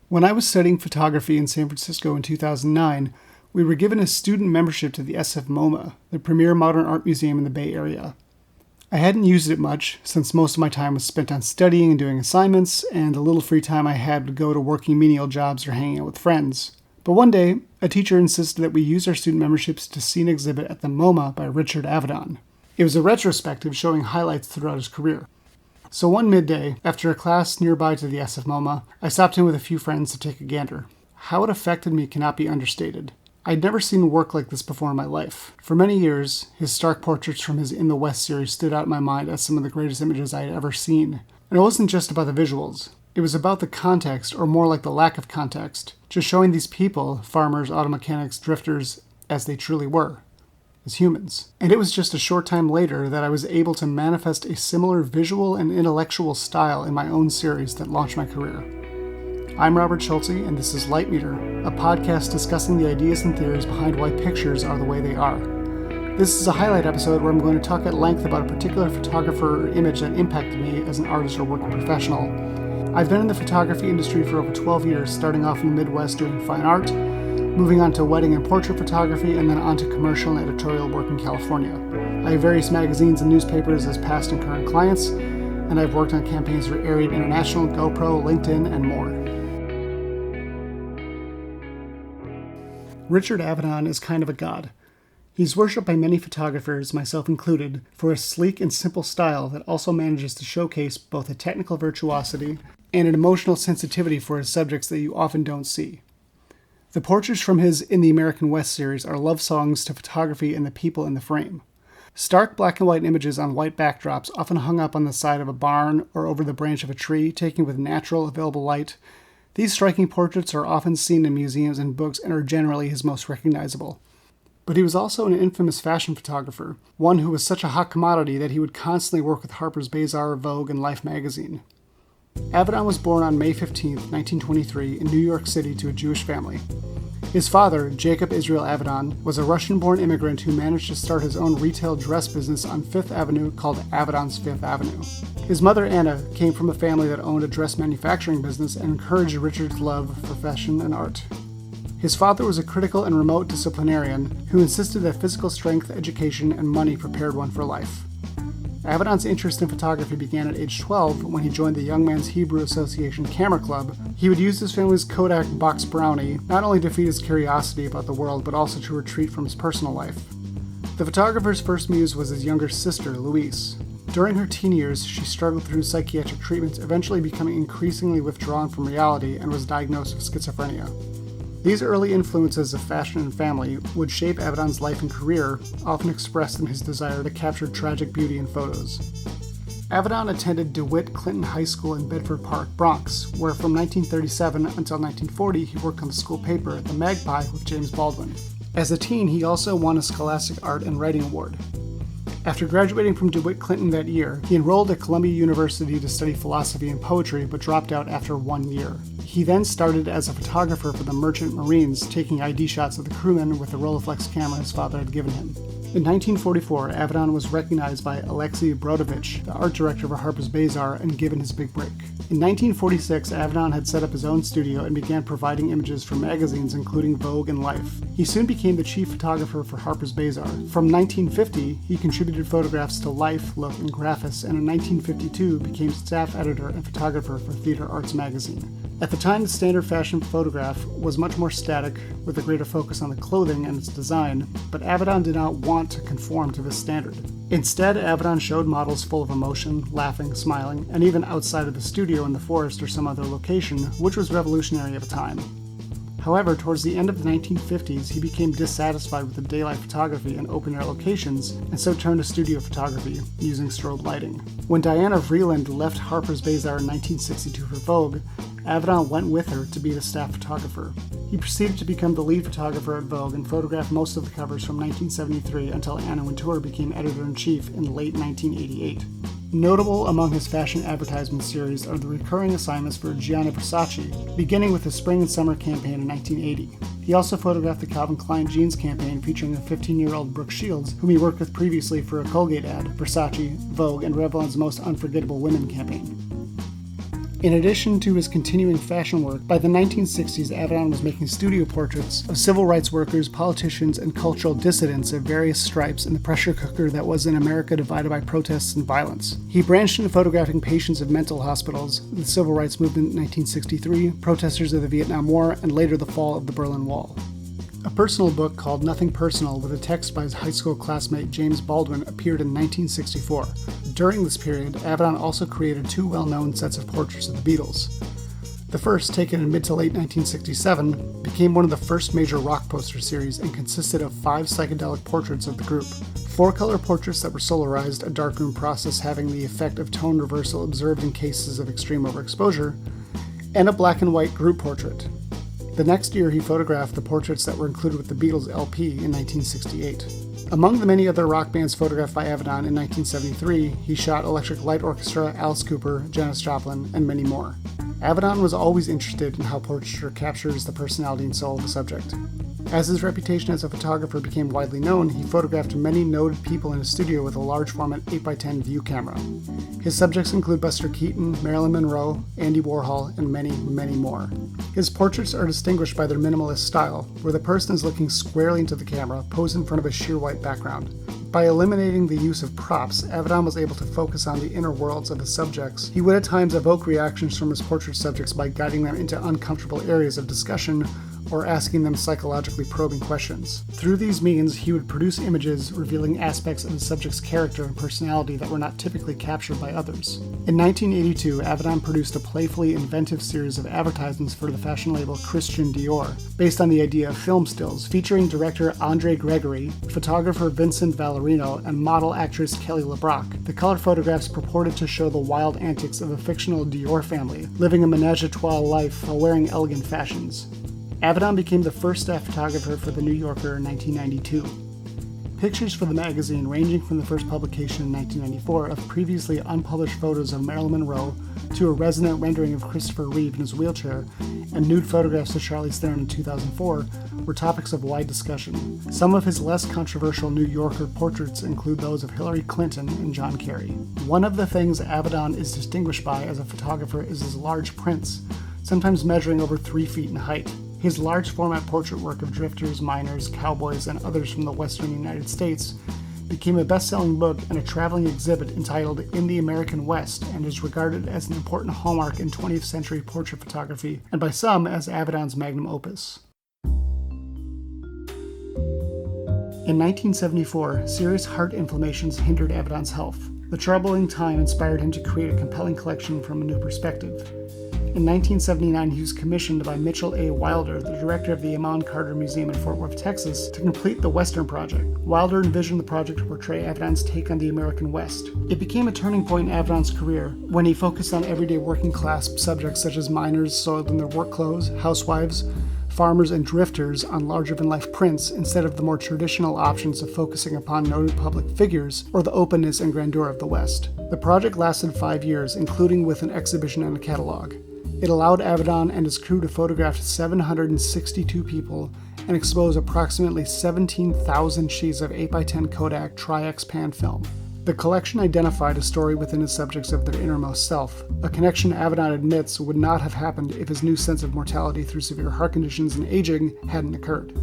When I was studying photography in San Francisco in 2009, we were given a student membership to the SF MoMA, the premier modern art museum in the Bay Area. I hadn't used it much, since most of my time was spent on studying and doing assignments, and the little free time I had would go to working menial jobs or hanging out with friends. But one day, a teacher insisted that we use our student memberships to see an exhibit at the MoMA by Richard Avedon. It was a retrospective showing highlights throughout his career. So one midday, after a class nearby to the SF MoMA, I stopped in with a few friends to take a gander. How it affected me cannot be understated. I'd never seen work like this before in my life. For many years, his stark portraits from his In the West series stood out in my mind as some of the greatest images I had ever seen. And it wasn't just about the visuals. It was about the context, or more like the lack of context, just showing these people, farmers, auto mechanics, drifters, as they truly were, as humans. And it was just a short time later that I was able to manifest a similar visual and intellectual style in my own series that launched my career. I'm Robert Schultze, and this is Light Meter, a podcast discussing the ideas and theories behind why pictures are the way they are. This is a highlight episode where I'm going to talk at length about a particular photographer or image that impacted me as an artist or working professional. I've been in the photography industry for over 12 years, starting off in the Midwest doing fine art, moving on to wedding and portrait photography, and then on to commercial and editorial work in California. I have various magazines and newspapers as past and current clients, and I've worked on campaigns for Aried International, GoPro, LinkedIn, and more. Richard Avedon is kind of a god. He's worshipped by many photographers, myself included, for a sleek and simple style that also manages to showcase both a technical virtuosity and an emotional sensitivity for his subjects that you often don't see. The portraits from his In the American West series are love songs to photography and the people in the frame. Stark black and white images on white backdrops, often hung up on the side of a barn or over the branch of a tree, taken with natural available light. These striking portraits are often seen in museums and books and are generally his most recognizable. But he was also an infamous fashion photographer, one who was such a hot commodity that he would constantly work with Harper's Bazaar, Vogue, and Life magazine. Avedon was born on May 15, 1923, in New York City to a Jewish family. His father, Jacob Israel Avedon, was a Russian-born immigrant who managed to start his own retail dress business on Fifth Avenue called Avedon's Fifth Avenue. His mother, Anna, came from a family that owned a dress manufacturing business and encouraged Richard's love for fashion and art. His father was a critical and remote disciplinarian who insisted that physical strength, education, and money prepared one for life. Avedon's interest in photography began at age 12 when he joined the Young Men's Hebrew Association Camera Club. He would use his family's Kodak box Brownie not only to feed his curiosity about the world, but also to retreat from his personal life. The photographer's first muse was his younger sister, Louise. During her teen years, she struggled through psychiatric treatments, eventually becoming increasingly withdrawn from reality and was diagnosed with schizophrenia. These early influences of fashion and family would shape Avedon's life and career, often expressed in his desire to capture tragic beauty in photos. Avedon attended DeWitt Clinton High School in Bedford Park, Bronx, where from 1937 until 1940 he worked on the school paper, The Magpie, with James Baldwin. As a teen, he also won a Scholastic Art and Writing Award. After graduating from DeWitt Clinton that year, he enrolled at Columbia University to study philosophy and poetry, but dropped out after 1 year. He then started as a photographer for the Merchant Marines, taking ID shots of the crewmen with the Rolleiflex camera his father had given him. In 1944, Avedon was recognized by Alexei Brodovich, the art director for Harper's Bazaar, and given his big break. In 1946, Avedon had set up his own studio and began providing images for magazines including Vogue and Life. He soon became the chief photographer for Harper's Bazaar. From 1950, he contributed photographs to Life, Look, and Graphis, and in 1952 became staff editor and photographer for Theater Arts magazine. At the time, the standard fashion photograph was much more static, with a greater focus on the clothing and its design, but Avedon did not want to conform to this standard. Instead, Avedon showed models full of emotion, laughing, smiling, and even outside of the studio in the forest or some other location, which was revolutionary at the time. However, towards the end of the 1950s, he became dissatisfied with the daylight photography and open-air locations, and so turned to studio photography, using strobe lighting. When Diana Vreeland left Harper's Bazaar in 1962 for Vogue, Avedon went with her to be the staff photographer. He proceeded to become the lead photographer at Vogue and photographed most of the covers from 1973 until Anna Wintour became editor-in-chief in late 1988. Notable among his fashion advertisement series are the recurring assignments for Gianni Versace, beginning with the spring and summer campaign in 1980. He also photographed the Calvin Klein jeans campaign featuring a 15-year-old Brooke Shields, whom he worked with previously for a Colgate ad, Versace, Vogue, and Revlon's Most Unforgettable Women campaign. In addition to his continuing fashion work, by the 1960s, Avedon was making studio portraits of civil rights workers, politicians, and cultural dissidents of various stripes in the pressure cooker that was an America divided by protests and violence. He branched into photographing patients of mental hospitals, the civil rights movement in 1963, protesters of the Vietnam War, and later the fall of the Berlin Wall. A personal book called Nothing Personal with a text by his high school classmate James Baldwin appeared in 1964. During this period, Avedon also created two well-known sets of portraits of the Beatles. The first, taken in mid to late 1967, became one of the first major rock poster series and consisted of 5 psychedelic portraits of the group. 4 color portraits that were solarized, a darkroom process having the effect of tone reversal observed in cases of extreme overexposure, and a black and white group portrait. The next year, he photographed the portraits that were included with the Beatles LP in 1968. Among the many other rock bands photographed by Avedon in 1973, he shot Electric Light Orchestra, Alice Cooper, Janis Joplin, and many more. Avedon was always interested in how portraiture captures the personality and soul of the subject. As his reputation as a photographer became widely known, he photographed many noted people in his studio with a large format 8x10 view camera. His subjects include Buster Keaton, Marilyn Monroe, Andy Warhol, and many, many more. His portraits are distinguished by their minimalist style, where the person is looking squarely into the camera, posed in front of a sheer white background. By eliminating the use of props, Avedon was able to focus on the inner worlds of his subjects. He would at times evoke reactions from his portrait subjects by guiding them into uncomfortable areas of discussion or asking them psychologically probing questions. Through these means, he would produce images revealing aspects of the subject's character and personality that were not typically captured by others. In 1982, Avedon produced a playfully inventive series of advertisements for the fashion label Christian Dior, based on the idea of film stills, featuring director Andre Gregory, photographer Vincent Valerino, and model actress Kelly LeBrock. The color photographs purported to show the wild antics of a fictional Dior family, living a menage-a-trois life while wearing elegant fashions. Avedon became the first staff photographer for The New Yorker in 1992. Pictures for the magazine, ranging from the first publication in 1994 of previously unpublished photos of Marilyn Monroe to a resonant rendering of Christopher Reeve in his wheelchair, and nude photographs of Charlize Theron in 2004, were topics of wide discussion. Some of his less controversial New Yorker portraits include those of Hillary Clinton and John Kerry. One of the things Avedon is distinguished by as a photographer is his large prints, sometimes measuring over 3 feet in height. His large format portrait work of drifters, miners, cowboys, and others from the western United States became a best-selling book and a traveling exhibit entitled In the American West, and is regarded as an important hallmark in 20th century portrait photography, and by some as Avedon's magnum opus. In 1974, serious heart inflammations hindered Avedon's health. The troubling time inspired him to create a compelling collection from a new perspective. In 1979, he was commissioned by Mitchell A. Wilder, the director of the Amon Carter Museum in Fort Worth, Texas, to complete the Western Project. Wilder envisioned the project to portray Avedon's take on the American West. It became a turning point in Avedon's career when he focused on everyday working-class subjects such as miners soiled in their work clothes, housewives, farmers, and drifters on larger-than-life prints instead of the more traditional options of focusing upon noted public figures or the openness and grandeur of the West. The project lasted 5 years, including with an exhibition and a catalog. It allowed Avedon and his crew to photograph 762 people and expose approximately 17,000 sheets of 8x10 Kodak Tri-X pan film. The collection identified a story within his subjects of their innermost self, a connection Avedon admits would not have happened if his new sense of mortality through severe heart conditions and aging hadn't occurred.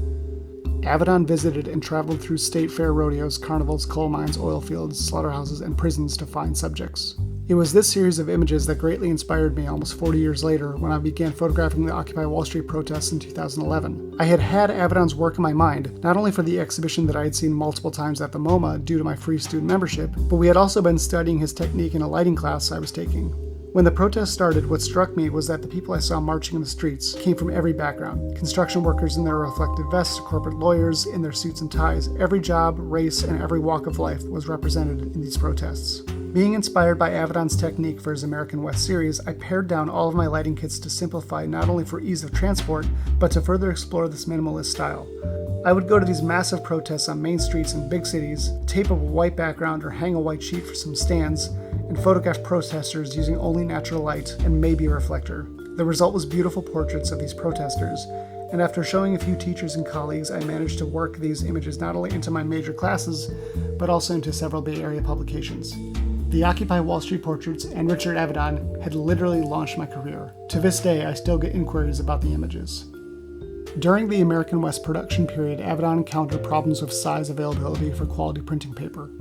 Avedon visited and traveled through state fair rodeos, carnivals, coal mines, oil fields, slaughterhouses, and prisons to find subjects. It was this series of images that greatly inspired me almost 40 years later when I began photographing the Occupy Wall Street protests in 2011. I had Avedon's work in my mind, not only for the exhibition that I had seen multiple times at the MoMA due to my free student membership, but we had also been studying his technique in a lighting class I was taking. When the protest started, what struck me was that the people I saw marching in the streets came from every background. Construction workers in their reflective vests, corporate lawyers in their suits and ties. Every job, race, and every walk of life was represented in these protests. Being inspired by Avedon's technique for his American West series, I pared down all of my lighting kits to simplify not only for ease of transport, but to further explore this minimalist style. I would go to these massive protests on main streets in big cities, tape up a white background or hang a white sheet for some stands, and photograph protesters using only natural light and maybe a reflector. The result was beautiful portraits of these protesters, and after showing a few teachers and colleagues, I managed to work these images not only into my major classes, but also into several Bay Area publications. The Occupy Wall Street portraits and Richard Avedon had literally launched my career. To this day, I still get inquiries about the images. During the American West production period, Avedon encountered problems with size availability for quality printing paper.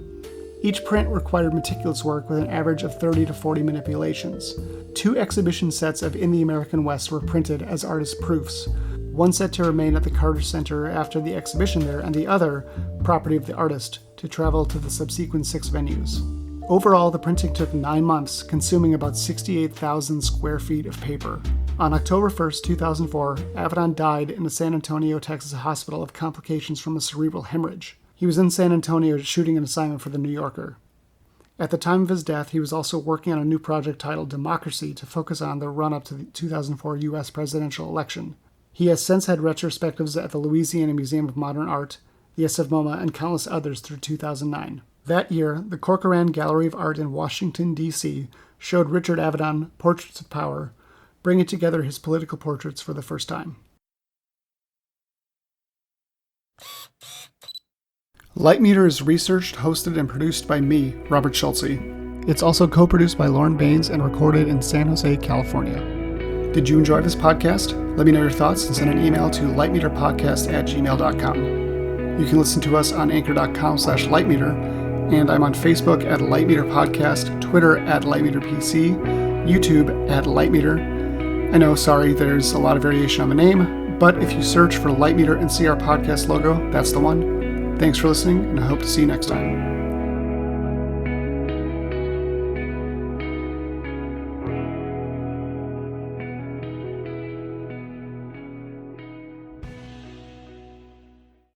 Each print required meticulous work with an average of 30 to 40 manipulations. 2 exhibition sets of In the American West were printed as artist proofs, one set to remain at the Carter Center after the exhibition there, and the other, property of the artist, to travel to the subsequent 6 venues. Overall, the printing took 9 months, consuming about 68,000 square feet of paper. On October 1st, 2004, Avedon died in a San Antonio, Texas hospital of complications from a cerebral hemorrhage. He was in San Antonio shooting an assignment for The New Yorker. At the time of his death, he was also working on a new project titled Democracy to focus on the run-up to the 2004 U.S. presidential election. He has since had retrospectives at the Louisiana Museum of Modern Art, the SF MoMA, and countless others through 2009. That year, the Corcoran Gallery of Art in Washington, D.C. showed Richard Avedon Portraits of Power, bringing together his political portraits for the first time. Lightmeter is researched, hosted, and produced by me, Robert Schultze. It's also co-produced by Lauren Baines and recorded in San Jose, California. Did you enjoy this podcast? Let me know your thoughts and send an email to lightmeterpodcast@gmail.com. You can listen to us on anchor.com/lightmeter, and I'm on Facebook at Lightmeter Podcast, Twitter at LightmeterPC, YouTube at Lightmeter. I know, sorry, there's a lot of variation on the name, but if you search for Lightmeter and see our podcast logo, that's the one. Thanks for listening, and I hope to see you next time.